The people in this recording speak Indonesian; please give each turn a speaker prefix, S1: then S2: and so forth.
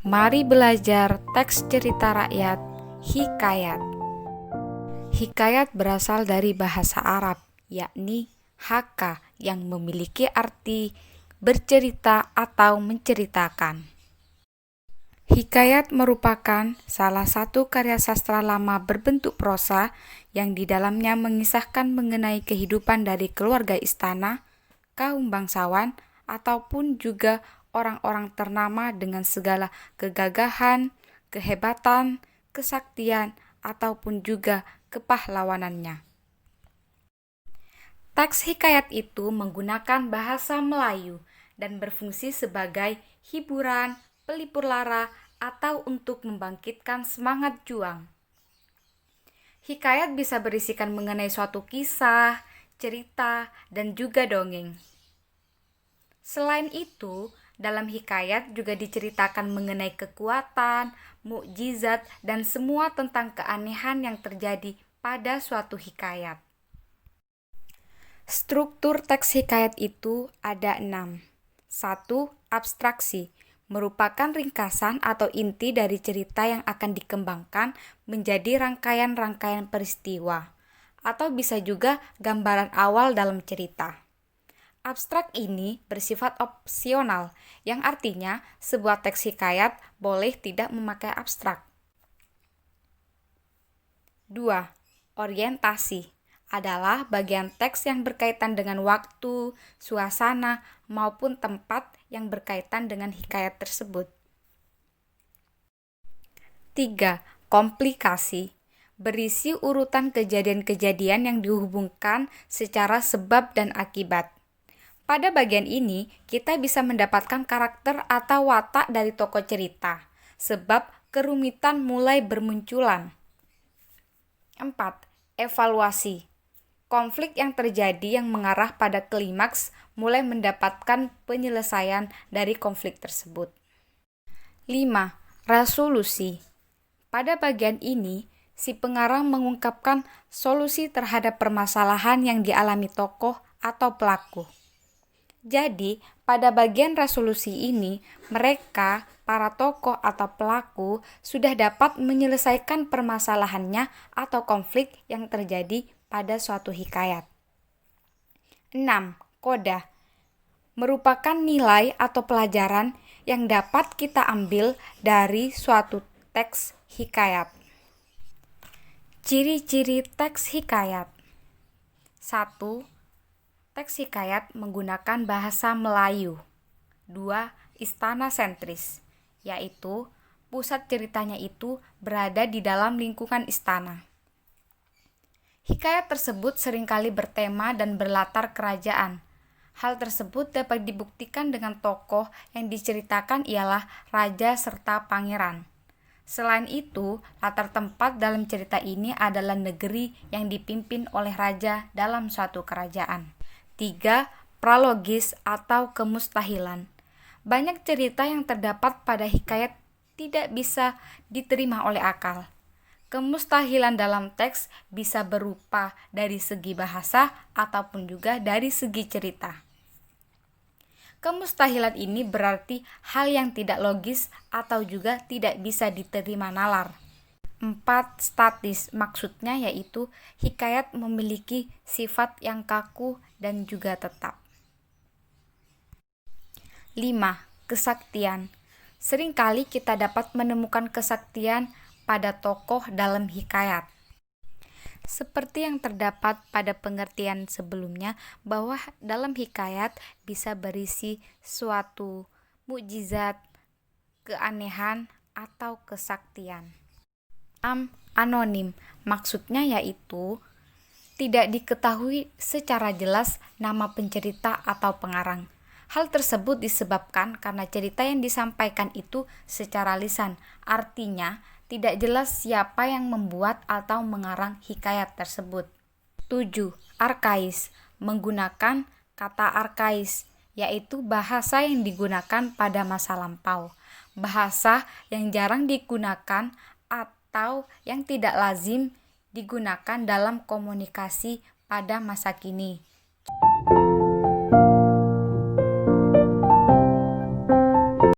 S1: Mari belajar teks cerita rakyat, hikayat. Hikayat berasal dari bahasa Arab, yakni haka, yang memiliki arti bercerita atau menceritakan. Hikayat merupakan salah satu karya sastra lama berbentuk prosa yang di dalamnya mengisahkan mengenai kehidupan dari keluarga istana, kaum bangsawan, ataupun juga orang-orang ternama dengan segala kegagahan, kehebatan, kesaktian, ataupun juga kepahlawanannya. Teks hikayat itu menggunakan bahasa Melayu dan berfungsi sebagai hiburan, pelipur lara, atau untuk membangkitkan semangat juang. Hikayat bisa berisikan mengenai suatu kisah, cerita, dan juga dongeng. Selain itu, dalam hikayat juga diceritakan mengenai kekuatan, mukjizat, dan semua tentang keanehan yang terjadi pada suatu hikayat. Struktur teks hikayat itu ada 6. 1. Abstraksi, merupakan ringkasan atau inti dari cerita yang akan dikembangkan menjadi rangkaian-rangkaian peristiwa, atau bisa juga gambaran awal dalam cerita. Abstrak ini bersifat opsional, yang artinya sebuah teks hikayat boleh tidak memakai abstrak. 2. Orientasi adalah bagian teks yang berkaitan dengan waktu, suasana, maupun tempat yang berkaitan dengan hikayat tersebut. 3. Komplikasi, berisi urutan kejadian-kejadian yang dihubungkan secara sebab dan akibat. Pada bagian ini, kita bisa mendapatkan karakter atau watak dari tokoh cerita, sebab kerumitan mulai bermunculan. 4. Evaluasi, konflik yang terjadi yang mengarah pada klimaks mulai mendapatkan penyelesaian dari konflik tersebut. 5. Resolusi, pada bagian ini, si pengarang mengungkapkan solusi terhadap permasalahan yang dialami tokoh atau pelaku. Jadi, pada bagian resolusi ini, mereka, para tokoh atau pelaku, sudah dapat menyelesaikan permasalahannya atau konflik yang terjadi pada suatu hikayat. 6. Koda, merupakan nilai atau pelajaran yang dapat kita ambil dari suatu teks hikayat. Ciri-ciri teks hikayat. 1. Teks hikayat menggunakan bahasa Melayu. 2. Istana sentris, yaitu pusat ceritanya itu berada di dalam lingkungan istana. Hikayat tersebut seringkali bertema dan berlatar kerajaan. Hal tersebut dapat dibuktikan dengan tokoh yang diceritakan ialah raja serta pangeran. Selain itu, latar tempat dalam cerita ini adalah negeri yang dipimpin oleh raja dalam suatu kerajaan. 3. Pralogis atau kemustahilan. Banyak cerita yang terdapat pada hikayat tidak bisa diterima oleh akal. Kemustahilan dalam teks bisa berupa dari segi bahasa ataupun juga dari segi cerita. Kemustahilan ini berarti hal yang tidak logis atau juga tidak bisa diterima nalar. 4. Statis, maksudnya yaitu hikayat memiliki sifat yang kaku dan juga tetap. 5. Kesaktian, seringkali kita dapat menemukan kesaktian pada tokoh dalam hikayat. Seperti yang terdapat pada pengertian sebelumnya bahwa dalam hikayat bisa berisi suatu mukjizat, keanehan, atau kesaktian. Anonim, maksudnya yaitu tidak diketahui secara jelas nama pencerita atau pengarang. Hal tersebut disebabkan karena cerita yang disampaikan itu secara lisan, artinya tidak jelas siapa yang membuat atau mengarang hikayat tersebut. 7. Arkais, menggunakan kata arkais, yaitu bahasa yang digunakan pada masa lampau, bahasa yang jarang digunakan atau yang tidak lazim digunakan dalam komunikasi pada masa kini.